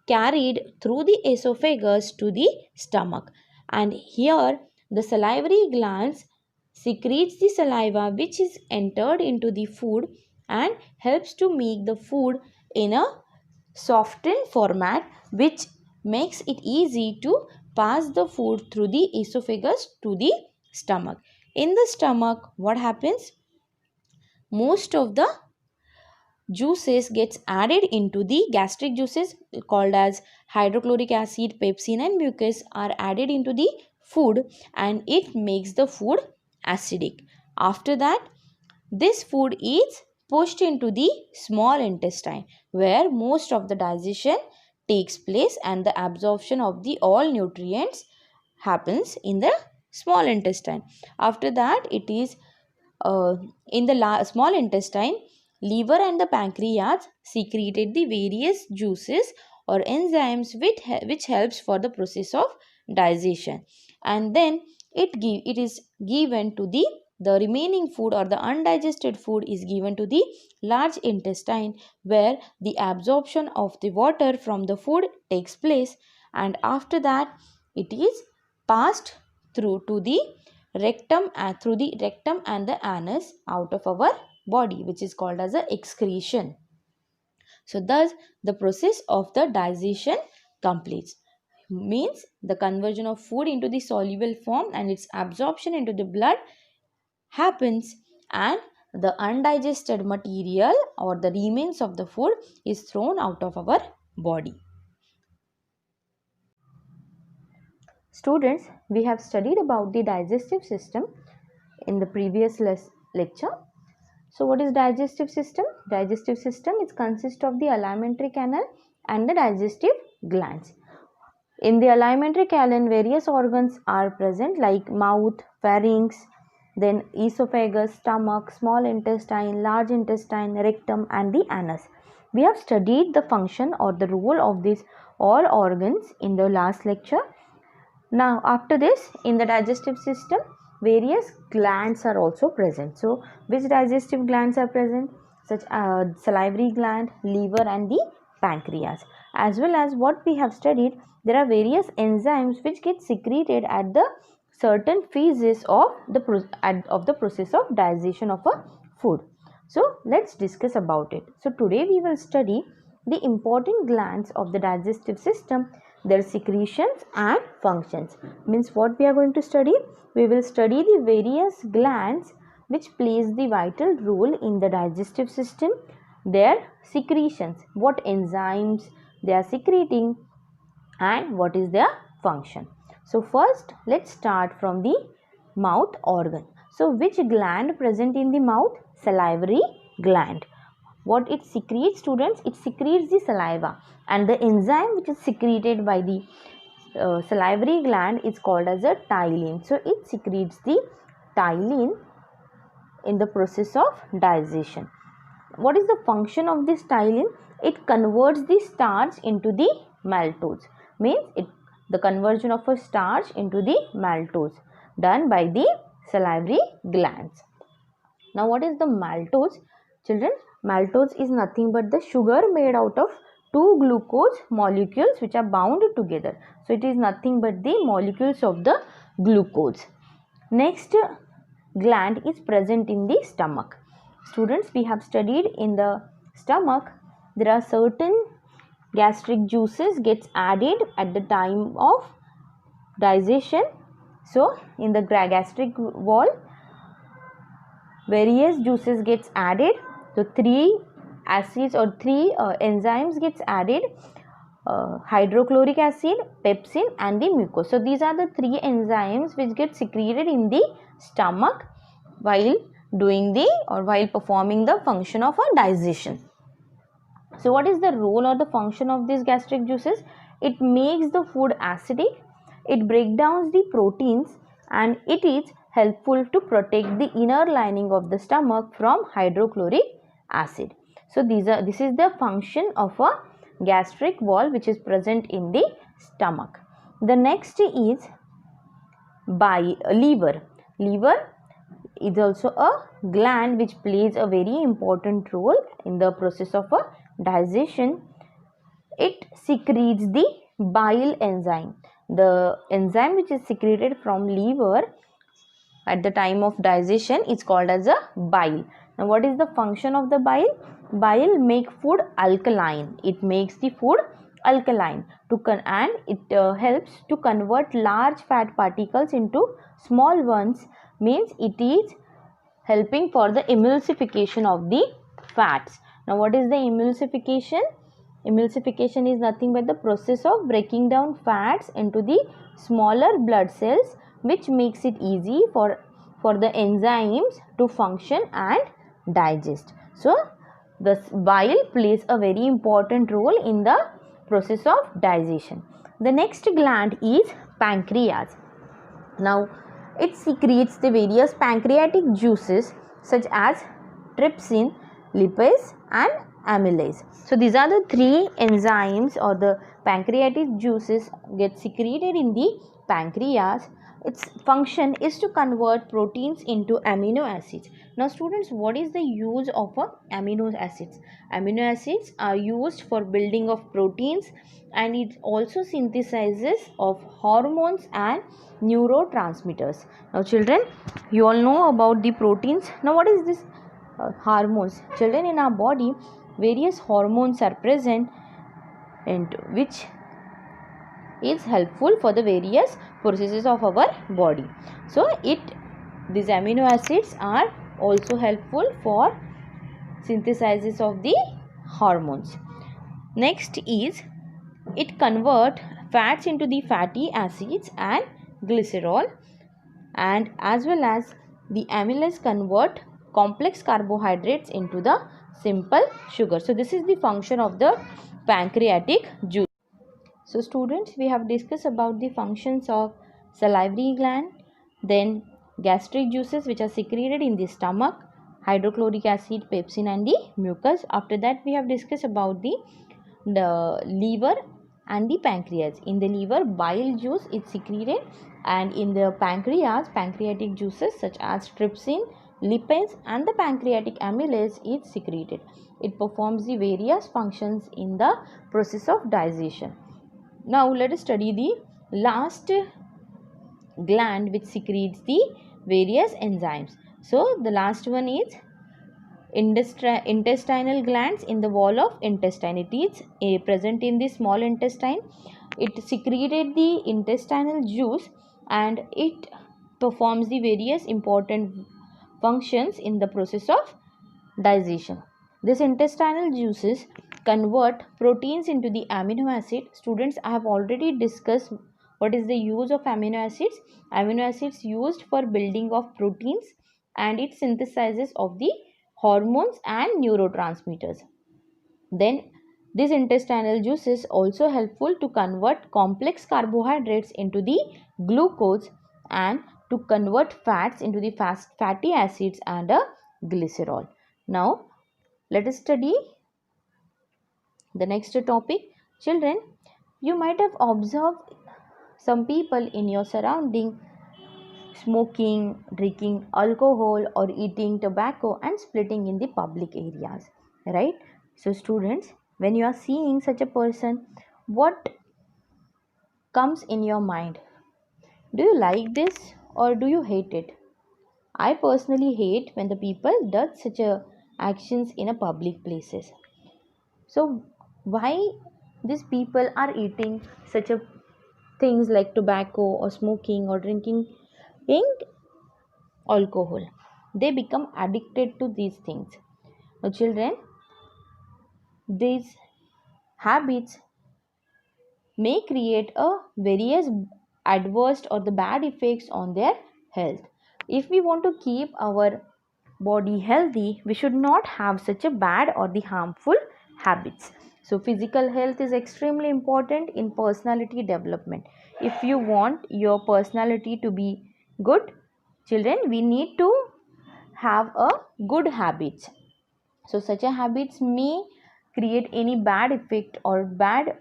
A: carried through the esophagus to the stomach, and here the salivary glands secretes the saliva which is entered into the food and helps to make the food in a softened format, which makes it easy to pass the food through the esophagus to the stomach. In the stomach, what happens? Most of the juices gets added into the gastric juices called as hydrochloric acid, pepsin and mucus are added into the food, and it makes the food acidic. After that, this food is pushed into the small intestine where most of the digestion takes place and the absorption of the all nutrients happens in the small intestine. After that, it is in the small intestine, liver and the pancreas secreted the various juices or enzymes which helps for the process of digestion, and then it is given to the remaining food or the undigested food is given to the large intestine where the absorption of the water from the food takes place, and after that it is passed through the rectum and the anus out of our body, which is called as a excretion. So thus the process of the digestion completes, means the conversion of food into the soluble form and its absorption into the blood happens, and the undigested material or the remains of the food is thrown out of our body. Students, we have studied about the digestive system in the previous lecture. So what is digestive system? Digestive system is consist of the alimentary canal and the digestive glands. In the alimentary canal, various organs are present like mouth, pharynx, then esophagus, stomach, small intestine, large intestine, rectum and the anus. We have studied the function or the role of these all organs in the last lecture. Now after this, in the digestive system, various glands are also present. So which digestive glands are present? Such as salivary gland, liver and the pancreas. As well as what we have studied, there are various enzymes which get secreted at the certain phases of the process of digestion of a food. So let's discuss about it. So today we will study the important glands of the digestive system, their secretions and functions. Means what we are going to study? We will study the various glands which plays the vital role in the digestive system, their secretions, what enzymes they are secreting and what is their function. So first let's start from the mouth organ. So which gland present in the mouth? Salivary gland. What it secretes, students? It secretes the saliva, and the enzyme which is secreted by the salivary gland is called as a ptyalin. So it secretes the ptyalin in the process of digestion. What is the function of this ptyalin? It converts the starch into the maltose. Means the conversion of a starch into the maltose done by the salivary glands. Now what is the maltose? Children, maltose is nothing but the sugar made out of two glucose molecules which are bound together. So it is nothing but the molecules of the glucose. Next gland is present in the stomach. Students, we have studied in the stomach there are certain gastric juices gets added at the time of digestion. So in the gastric wall various juices gets added. So three acids or three enzymes gets added, hydrochloric acid, pepsin and the mucose. So these are the three enzymes which get secreted in the stomach while performing the function of a digestion. So what is the role or the function of these gastric juices? It makes the food acidic, it breaks down the proteins and it is helpful to protect the inner lining of the stomach from hydrochloric acid. So this is the function of a gastric wall which is present in the stomach. The next is liver. Liver is also a gland which plays a very important role in the process of a digestion. It secretes the bile enzyme. The enzyme which is secreted from liver at the time of digestion is called as a bile. Now what is the function of the bile? Bile make food alkaline. It makes the food alkaline and it helps to convert large fat particles into small ones. Means it is helping for the emulsification of the fats. Now what is the emulsification? Emulsification is nothing but the process of breaking down fats into the smaller blood cells, which makes it easy for the enzymes to function and digest. So the bile plays a very important role in the process of digestion. The next gland is pancreas. Now it secretes the various pancreatic juices such as trypsin, lipase and amylase. So these are the three enzymes or the pancreatic juices get secreted in the pancreas its function is to convert proteins into amino acids. Now students, what is the use of amino acids? Amino acids are used for building of proteins, and it also synthesizes of hormones and neurotransmitters. Now children, you all know about the proteins. Now what is this hormones? Children, in our body various hormones are present, and which is helpful for the various processes of our body. So these amino acids are also helpful for synthesis of the hormones. Next is, it convert fats into the fatty acids and glycerol, and as well as the amylase convert complex carbohydrates into the simple sugar. So this is the function of the pancreatic juice. So students, we have discussed about the functions of salivary gland, then gastric juices which are secreted in the stomach, hydrochloric acid, pepsin and the mucus. After that we have discussed about the liver and the pancreas. In the liver, bile juice is secreted, and in the pancreas, pancreatic juices such as trypsin, lipase and the pancreatic amylase is secreted. It performs the various functions in the process of digestion. Now let us study the last gland which secretes the various enzymes. So the last one is intestinal glands in the wall of intestine. It is present in the small intestine. It secreted the intestinal juice, and it performs the various important functions in the process of digestion. This intestinal juices convert proteins into the amino acid. Students, I have already discussed what is the use of amino acids. Amino acids used for building of proteins, and it synthesizes of the hormones and neurotransmitters. Then these intestinal juices also helpful to convert complex carbohydrates into the glucose, and to convert fats into the fatty acids and glycerol. Now let us study the next topic. Children, you might have observed some people in your surrounding smoking, drinking alcohol or eating tobacco and splitting in the public areas, right? So students, when you are seeing such a person, what comes in your mind? Do you like this or do you hate it? I personally hate when the people does such a actions in a public places. So why these people are eating such a things like tobacco or smoking or drinking alcohol? They become addicted to these things. Now children, these habits may create a various adverse or the bad effects on their health. If we want to keep our body healthy, we should not have such a bad or the harmful habits. So physical health is extremely important in personality development. If you want your personality to be good, children, we need to have a good habits. So such a habits may create any bad effect or bad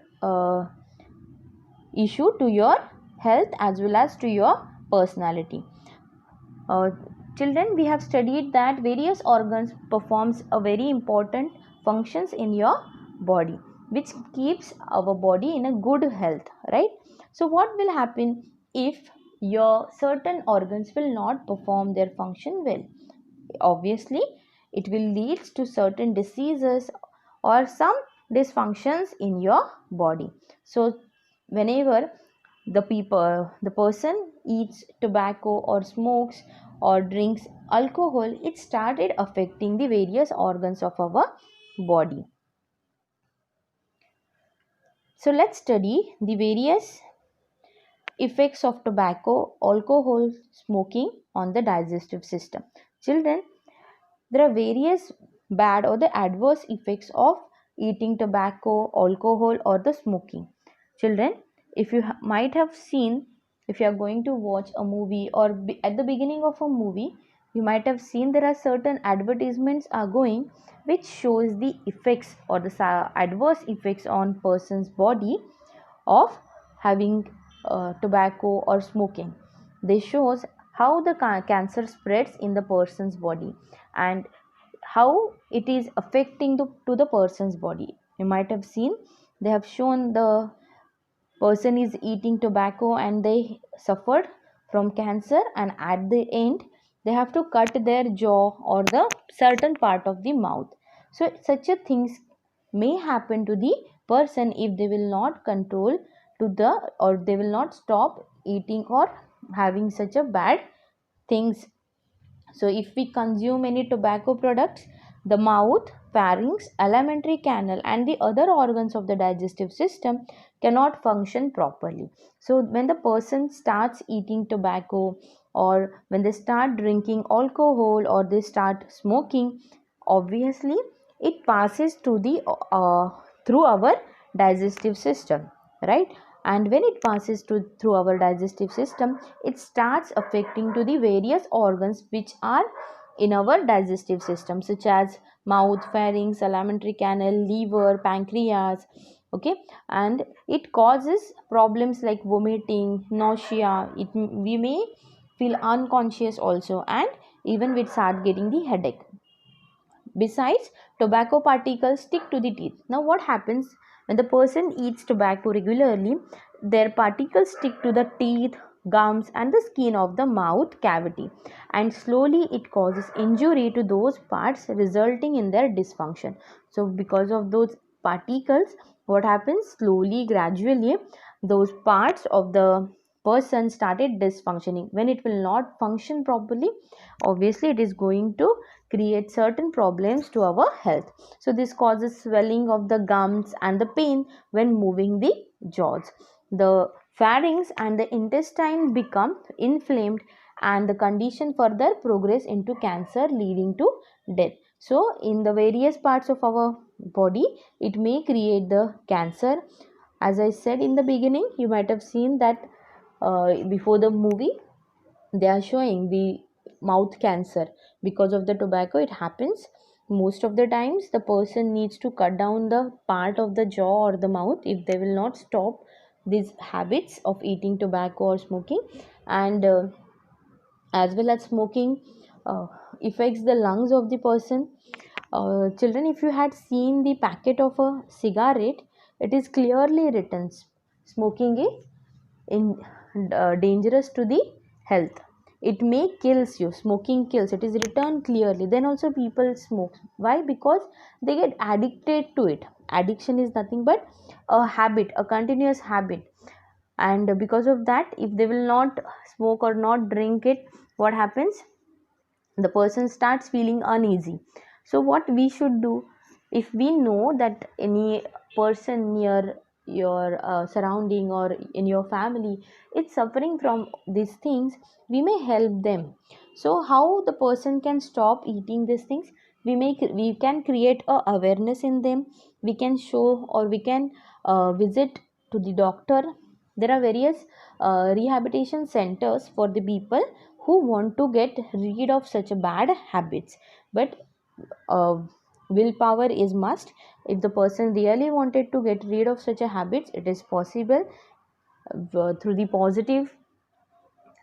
A: issue to your health as well as to your personality. uh, Children, we have studied that various organs performs a very important functions in your body, which keeps our body in a good health, right? So what will happen if your certain organs will not perform their function well? Obviously it will lead to certain diseases or some dysfunctions in your body. So whenever the person eats tobacco or smokes or drinks alcohol, it started affecting the various organs of our body. So let's study the various effects of tobacco, alcohol, smoking on the digestive system. Children, there are various bad or the adverse effects of eating tobacco, alcohol or the smoking. Children, if you might have seen, if you are going to watch a movie or at the beginning of a movie, you might have seen there are certain advertisements are going which shows the effects or the adverse effects on person's body of having tobacco or smoking. They shows how the cancer spreads in the person's body and how it is affecting to the person's body. You might have seen they have shown the person is eating tobacco and they suffered from cancer, and at the end they have to cut their jaw or the certain part of the mouth. So such a things may happen to the person if they will not control to the, or they will not stop eating or having such a bad things. So if we consume any tobacco products, the mouth, pharynx, alimentary canal and the other organs of the digestive system cannot function properly. So when the person starts eating tobacco, or when they start drinking alcohol, or they start smoking, obviously it passes to the through our digestive system, right? And when it passes through our digestive system, it starts affecting to the various organs which are in our digestive system, such as mouth, pharynx, alimentary canal, liver, pancreas. Okay, and it causes problems like vomiting, nausea. We may feel unconscious also, and even we start getting the headache. Besides, tobacco particles stick to the teeth. Now, what happens when the person eats tobacco regularly? Their particles stick to the teeth, gums, and the skin of the mouth cavity, and slowly it causes injury to those parts, resulting in their dysfunction. So, because of those particles, what happens? Slowly, gradually, those parts of the person started dysfunctioning. When it will not function properly, obviously, it is going to create certain problems to our health. So this causes swelling of the gums and the pain when moving the jaws. The pharynx and the intestine become inflamed, and the condition further progress into cancer, leading to death. So in the various parts of our body, it may create the cancer. As I said in the beginning, you might have seen that before the movie they are showing the mouth cancer. Because of the tobacco it happens. Most of the times the person needs to cut down the part of the jaw or the mouth if they will not stop these habits of eating tobacco or smoking. And as well as smoking uh, affects the lungs of the person. Children, if you had seen the packet of a cigarette, it is clearly written smoking is in dangerous to the health. It may kills you. Smoking kills, it is written clearly. Then also people smoke. Why? Because they get addicted to it. Addiction is nothing but a habit, a continuous habit. And because of that, if they will not smoke or not drink it, what happens? The person starts feeling uneasy. So what we should do, if we know that any person near your surrounding or in your family is suffering from these things, we may help them. So how the person can stop eating these things? We can create a awareness in them. We can show, or we can visit to the doctor. There are various rehabilitation centers for the people who want to get rid of such bad habits. But uh, willpower is must. If the person really wanted to get rid of such a habits, it is possible through the positive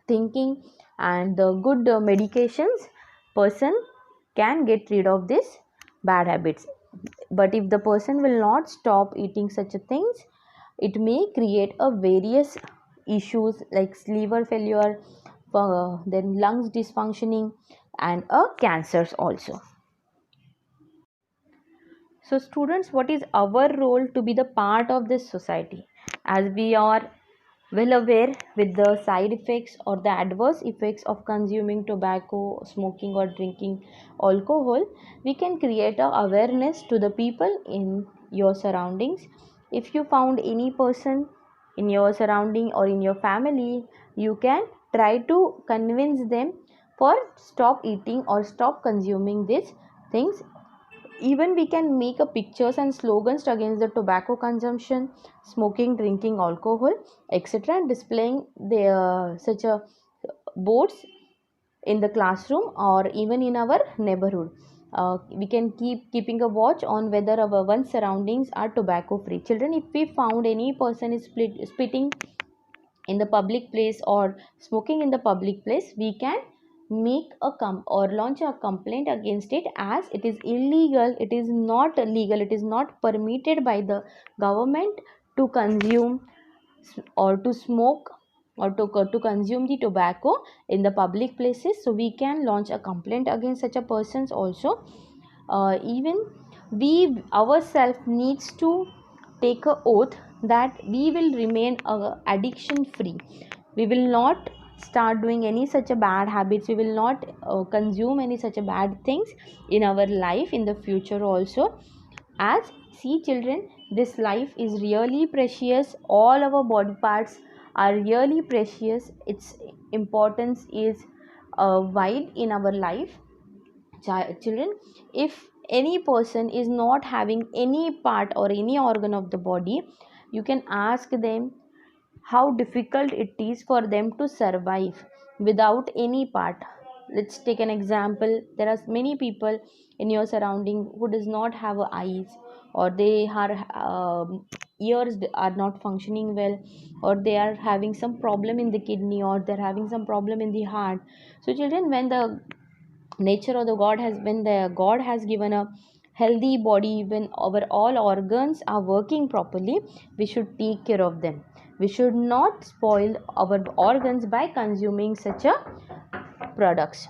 A: thinking and the good medications. Person can get rid of this bad habits. But if the person will not stop eating such a things, it may create a various issues like liver failure, then lungs dysfunctioning, and cancers also. So students, what is our role to be the part of this society? As we are well aware with the side effects or the adverse effects of consuming tobacco, smoking or drinking alcohol, we can create a awareness to the people in your surroundings. If you found any person in your surrounding or in your family, you can try to convince them for stop eating or stop consuming these things. Even we can make a pictures and slogans against the tobacco consumption, smoking, drinking alcohol, etc., and displaying the such a boards in the classroom or even in our neighborhood. We can keeping a watch on whether our one surroundings are tobacco free. Children, if we found any person is spitting in the public place or smoking in the public place, we can make a or launch a complaint against it, as it is illegal, it is not legal, it is not permitted by the government to consume or to smoke or to consume the tobacco in the public places. So we can launch a complaint against such a persons also. Even we ourselves needs to take a oath that we will remain addiction free. We will not start doing any such a bad habits, we will not consume any such a bad things in our life in the future also. As see children, this life is really precious, all our body parts are really precious, its importance is wide in our life. Children, if any person is not having any part or any organ of the body, you can ask them how difficult it is for them to survive without any part. Let's take an example. There are many people in your surrounding who does not have eyes, or they are ears are not functioning well, or they are having some problem in the kidney, or they're having some problem in the heart. So children, when the nature or the god has, when the god has given a healthy body, when our all organs are working properly, we should take care of them. We should not spoil our organs by consuming such a products.